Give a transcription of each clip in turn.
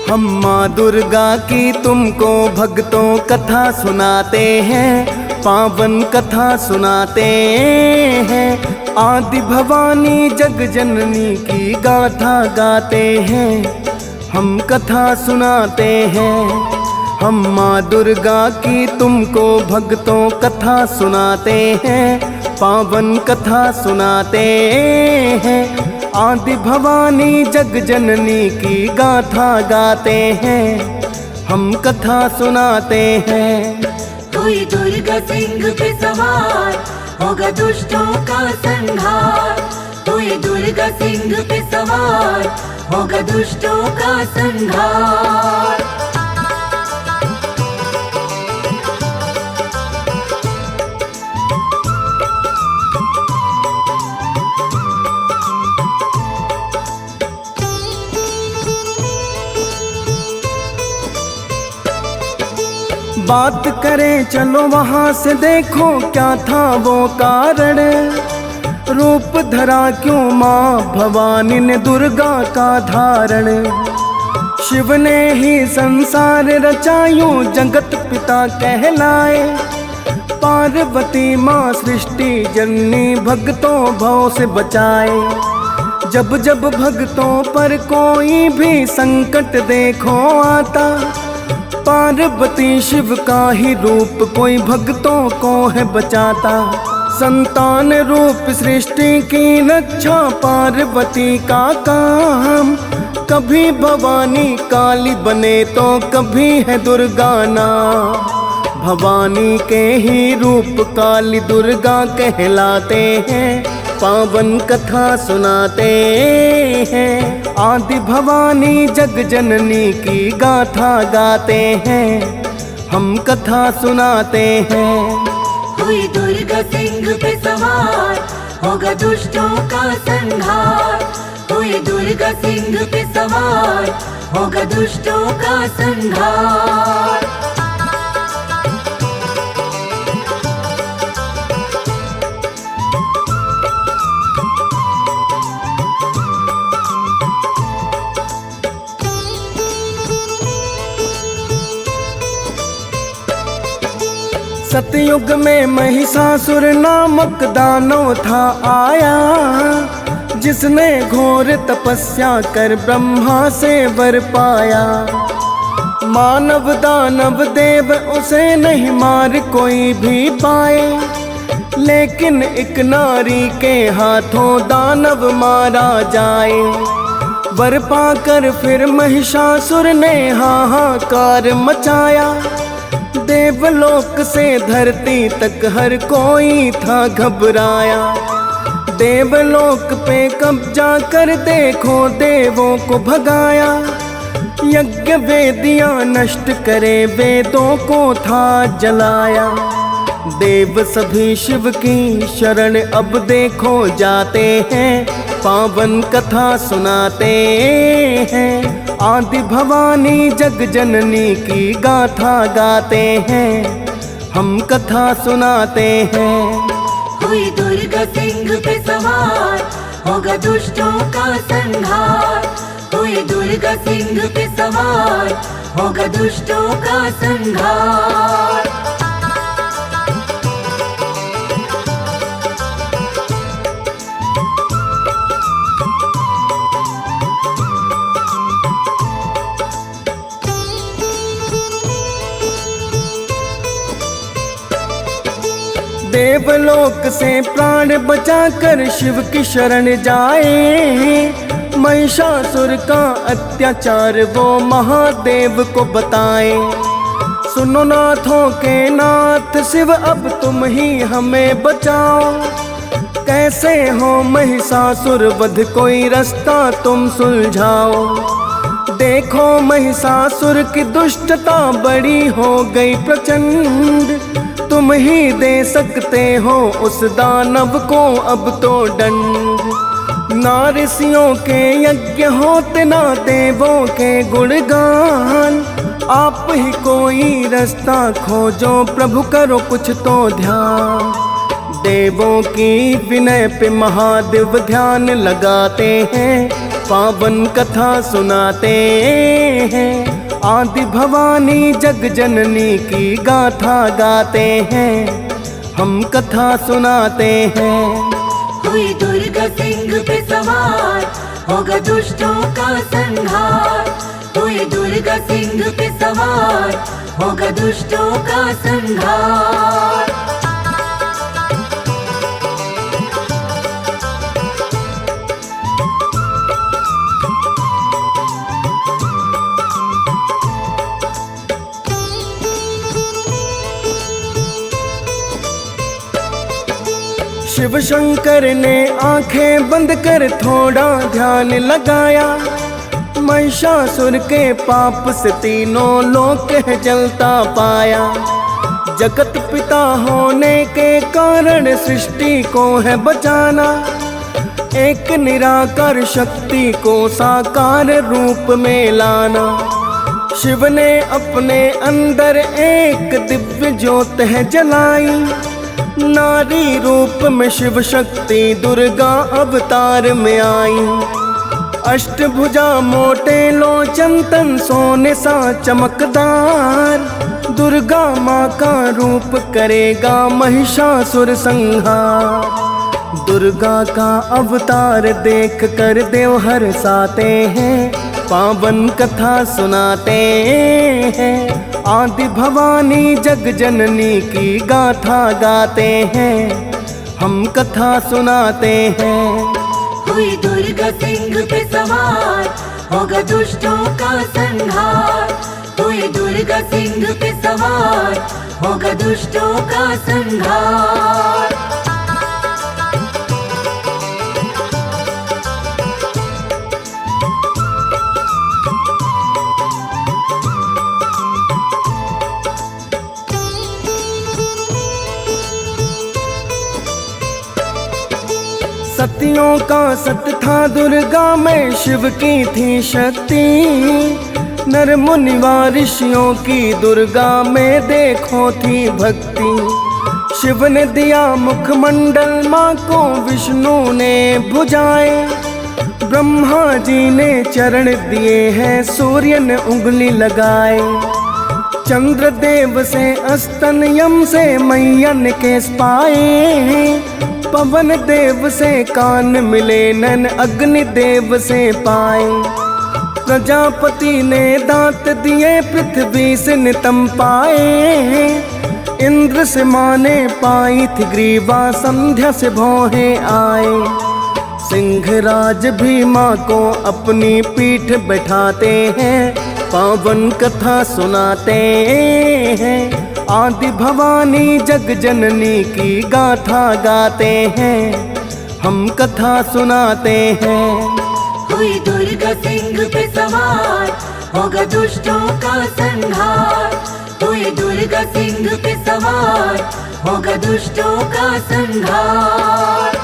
हम माँ दुर्गा की तुमको भक्तों कथा सुनाते हैं, पावन कथा सुनाते हैं। आदि भवानी जग जननी की गाथा गाते हैं, हम कथा सुनाते हैं। हम माँ दुर्गा की तुमको भक्तों कथा सुनाते हैं, पावन कथा सुनाते हैं। आदि भवानी जग जननी की गाथा गाते हैं, हम कथा सुनाते हैं। कोई दुर्गा सिंह पे सवार होगा दुष्टों का संहार, कोई दुर्गा सिंह पे सवार होगा दुष्टों का संहार। बात करें चलो वहाँ से, देखो क्या था वो कारण। रूप धरा क्यों माँ भवानी ने दुर्गा का धारण। शिव ने ही संसार रचायूं जगत पिता कहलाए। पार्वती माँ सृष्टि जननी भक्तों भव से बचाए। जब जब भक्तों पर कोई भी संकट देखो आता, पार्वती शिव का ही रूप कोई भक्तों को है बचाता। संतान रूप सृष्टि की रक्षा पार्वती का काम। कभी भवानी काली बने तो कभी है दुर्गा नाम। भवानी के ही रूप काली दुर्गा कहलाते हैं, पावन कथा सुनाते हैं। आदि भवानी जग जननी की गाथा गाते हैं, हम कथा सुनाते हैं। कोई दुर्गा सिंह पे सवार होगा दुष्टों का संहार, कोई दुर्गा सिंह पे सवार होगा दुष्टों का संहार। सतयुग में महिषासुर नामक दानव था आया, जिसने घोर तपस्या कर ब्रह्मा से वर पाया। मानव दानव देव उसे नहीं मार कोई भी पाए, लेकिन एक नारी के हाथों दानव मारा जाए। वर पाकर फिर महिषासुर ने हाहाकार मचाया। देवलोक से धरती तक हर कोई था घबराया। देवलोक पे कब्जा कर देखो देवों को भगाया। यज्ञ वेदियां नष्ट करे वेदों को था जलाया। देव सभी शिव की शरण अब देखो जाते हैं, पावन कथा सुनाते हैं। आदि भवानी जग जननी की गाथा गाते हैं, हम कथा सुनाते हैं। कोई दुर्गा सिंह पे सवार होगा दुष्टों का संहार, कोई दुर्गा सिंह पे सवार होगा दुष्टों का संहार। देवलोक से प्राण बचाकर शिव की शरण जाए। महिषासुर का अत्याचार वो महादेव को बताए। सुनो नाथों के नाथ शिव अब तुम ही हमें बचाओ। कैसे हो महिषासुर वध कोई रास्ता तुम सुलझाओ। देखो महिषासुर की दुष्टता बड़ी हो गई प्रचंड। तुम ही दे सकते हो उस दानव को अब तो दंड। ना ऋषियों के यज्ञ होते ना देवों के गुणगान। आप ही कोई रास्ता खोजो प्रभु करो कुछ तो ध्यान। देवों की विनय पे महादेव ध्यान लगाते हैं, पावन कथा सुनाते हैं। आदि भवानी जग जननी की गाथा गाते हैं, हम कथा सुनाते हैं। हुई दुर्गा सिंह पे सवार, होगा दुष्टों का संहार। हुई दुर्गा सिंह पे सवार, होगा दुष्टों का संहार। शिव शंकर ने आंखें बंद कर थोड़ा ध्यान लगाया। महिषासुर के पाप से तीनों लोक जलता पाया। जगत पिता होने के कारण सृष्टि को है बचाना। एक निराकार शक्ति को साकार रूप में लाना। शिव ने अपने अंदर एक दिव्य ज्योत है जलाई। नारी रूप में शिव शक्ति दुर्गा अवतार में आई। अष्टभुजा मोटे लोचन तन सोने सा चमकदार। दुर्गा माँ का रूप करेगा महिषासुर संहार। दुर्गा का अवतार देख कर देव हर्षाते हैं, पावन कथा सुनाते हैं। आदि भवानी जग जननी की गाथा गाते हैं, हम कथा सुनाते हैं। हुई दुर्गा सिंह पे सवार, होगा दुष्टों का संहार। हुई दुर्गा सिंह पे सवार, होगा दुष्टों का संहार। सतियों का सत था दुर्गा में शिव की थी शक्ति। नर मुनि ऋषियों की दुर्गा में देखो थी भक्ति। शिव ने दिया मुखमंडल माँ को, विष्णु ने भुजाएं। ब्रह्मा जी ने चरण दिए हैं, सूर्य ने उंगली लगाए। चंद्रदेव से अस्तन, यम से मैया ने केस पाए। पवन देव से कान मिले, नैन अग्नि देव से पाए। प्रजापति ने दांत दिए, पृथ्वी से नितम पाए। इंद्र से माने पाई थी ग्रीवा, संध्या से भौहे आए। सिंहराज भी माँ को अपनी पीठ बैठाते हैं, पावन कथा सुनाते हैं। आदि भवानी जग जननी की गाथा गाते हैं, हम कथा सुनाते हैं। हुई दुर्गा सिंह पे सवार, होगा दुष्टों का संहार। हुई दुर्गा सिंह पे सवार, होगा दुष्टों का संहार।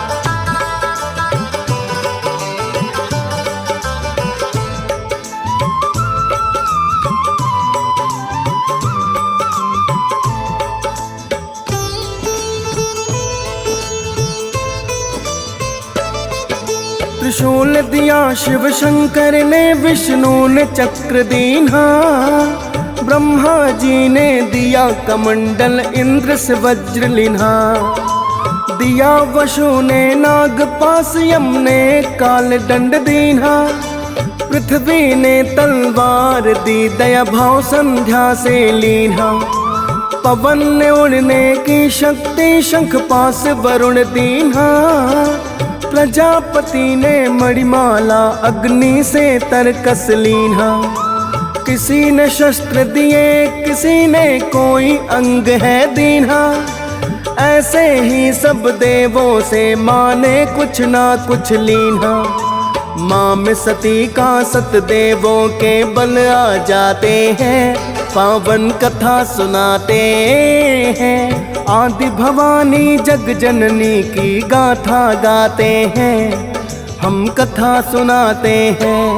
त्रिशूल दिया शिव शंकर ने, विष्णु ने चक्र दीन्हा। ब्रह्मा जी ने दिया कमंडल, इंद्र से वज्र लिन्हा। दिया वशु ने नागपाश, यम ने काल दंड दीन्हा। पृथ्वी ने तलवार दी, दया भाव संध्या से लीन्हा। पवन ने उड़ने की शक्ति, शंख पास वरुण दीन्हा। प्रजापति ने मणिमाला, अग्नि से तरकस लीन्हा। किसी ने शस्त्र दिए, किसी ने कोई अंग है दीन्हा। ऐसे ही सब देवों से माँ ने कुछ ना कुछ लीन्हा। माँ में सती का सत देवों के बल आ जाते हैं, पावन कथा सुनाते हैं। आदि भवानी जग जननी की गाथा गाते हैं, हम कथा सुनाते हैं।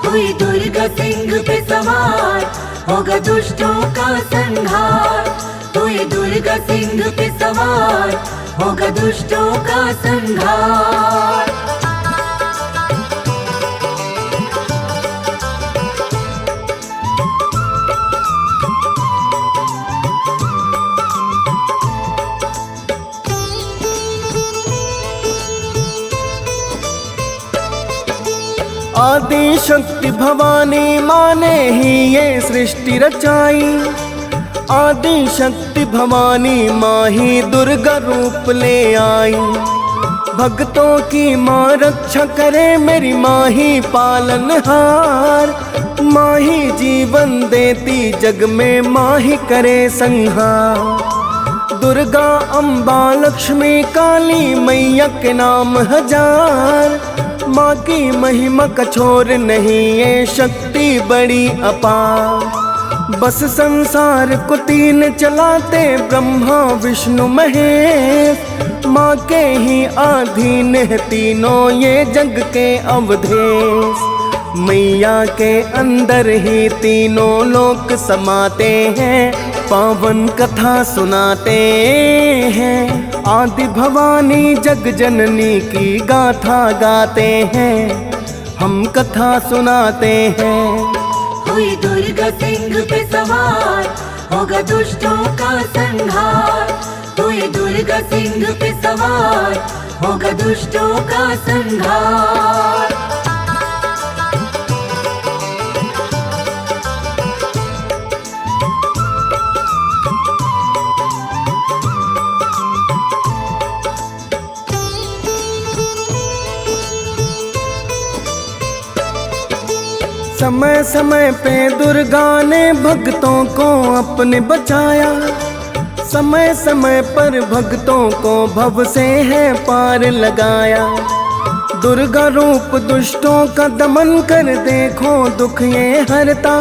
हुई दुर्गा सिंह पे सवार, होगा दुष्टों का संहार। हुई दुर्गा सिंह पे सवार, होगा दुष्टों का संहार। आदि शक्ति भवानी माँ ने ही ये सृष्टि रचाई। आदि शक्ति भवानी माँ ही दुर्गा रूप ले आई। भक्तों की माँ रक्षा करे, मेरी माँ ही पालनहार। माँ ही जीवन देती, जग में माँ ही करे संहार। दुर्गा अम्बा लक्ष्मी काली मैया के नाम हजार। माँ की महिमा कछोर नहीं, ये शक्ति बड़ी अपार। बस संसार को तीन चलाते, ब्रह्मा विष्णु महेश। माँ के ही अधीन है तीनों, ये जग के अवधेश। मैया के अंदर ही तीनों लोक समाते हैं, पावन कथा सुनाते हैं। आदि भवानी जग जननी की गाथा गाते हैं, हम कथा सुनाते हैं। हुई दुर्गा सिंह पे सवार, होगा दुष्टों का संहार। हुई दुर्गा सिंह पे सवार, होगा दुष्टों का संहार। समय समय पे दुर्गा ने भक्तों को अपने बचाया। समय समय पर भक्तों को भव से है पार लगाया। दुर्गा रूप दुष्टों का दमन कर, देखो दुख ये हरता।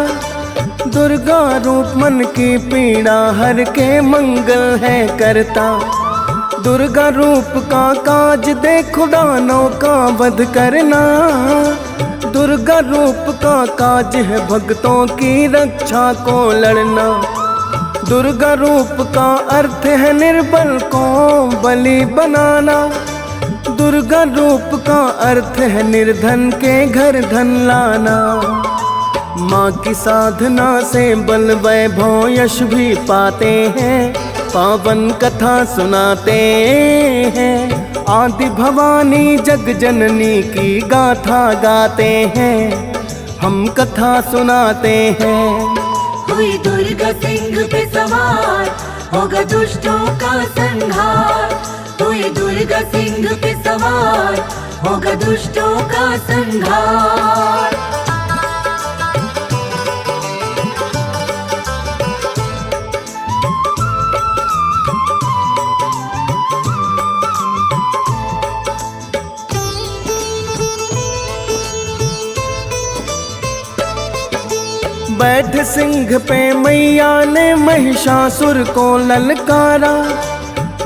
दुर्गा रूप मन की पीड़ा हर के मंगल है करता। दुर्गा रूप का काज देखो, दानों का वध करना। दुर्गा रूप का काज है भक्तों की रक्षा को लड़ना। दुर्गा रूप का अर्थ है निर्बल को बलि बनाना। दुर्गा रूप का अर्थ है निर्धन के घर धन लाना। माँ की साधना से बल वैभव यश भी पाते हैं, पावन कथा सुनाते हैं। आदि भवानी जग जननी की गाथा गाते हैं, हम कथा सुनाते हैं। हुई दुर्गा सिंह पे सवार, होगा दुष्टों का संहार। हुई दुर्गा सिंह पे सवार, होगा दुष्टों का संहार। बैठ सिंह पे मैया ने महिषासुर को ललकारा।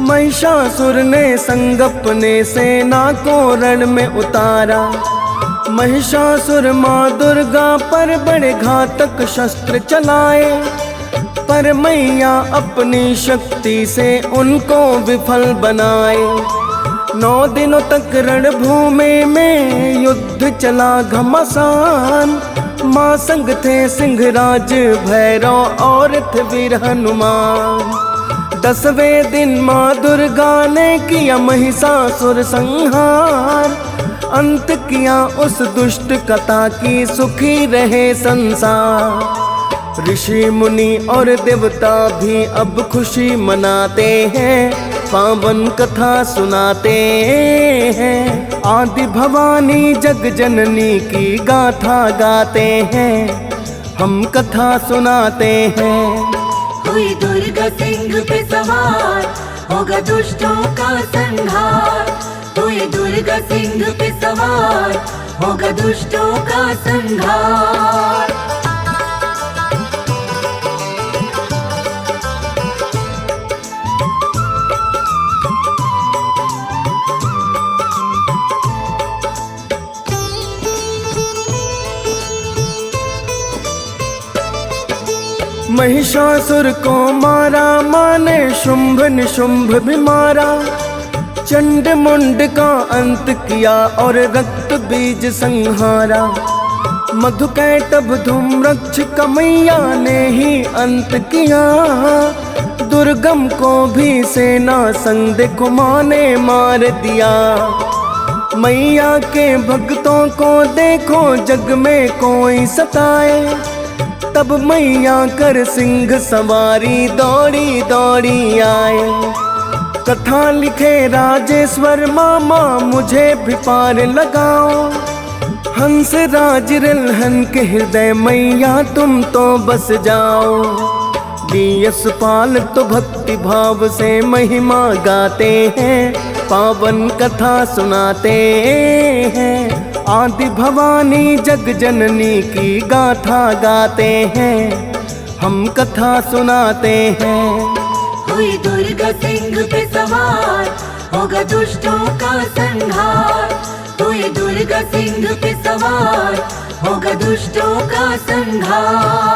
महिषासुर ने संग अपने सेना को रण में उतारा। महिषासुर माँ दुर्गा पर बड़े घातक शस्त्र चलाए, पर मैया अपनी शक्ति से उनको विफल बनाए। 9 दिनों तक रणभूमि में युद्ध चला घमासान। माँ संग थे सिंहराज भैरव और थे वीर हनुमान। 10वें दिन माँ दुर्गा ने किया महिषासुर संहार। अंत किया उस दुष्ट कथा की, सुखी रहे संसार। ऋषि मुनि और देवता भी अब खुशी मनाते हैं, पावन कथा सुनाते हैं। आदि भवानी जग जननी की गाथा गाते हैं, हम कथा सुनाते हैं। हुई दुर्गा सिंह पे सवार, होगा दुष्टों का संहार। हुई दुर्गा सिंह पे सवार, होगा दुष्टों का संहार। महिषासुर को मारा माँ ने, शुंभ निशुंभ भी मारा। चंड मुंड का अंत किया और रक्त बीज संहारा। मधुकैटभ धूम्रक्ष का मैया ने ही अंत किया। दुर्गम को भी सेना संग देखो माँ ने मार दिया। मैया के भक्तों को देखो जग में कोई सताए, तब मैया कर सिंह सवारी दौड़ी दौड़ी आए। कथा लिखे राजेश्वर मामा मुझे भी पार लगाओ, हंस राज रल्हन के हृदय मैया तुम तो बस जाओ। दियस पाल तो भक्ति भाव से महिमा गाते हैं, पावन कथा सुनाते हैं। आदि भवानी जग जननी की गाथा गाते हैं, हम कथा सुनाते हैं। हुई दुर्गा सिंह पे सवार, होगा दुष्टों का संहार। हुई दुर्गा सिंह पे सवार, होगा दुष्टों का संहार।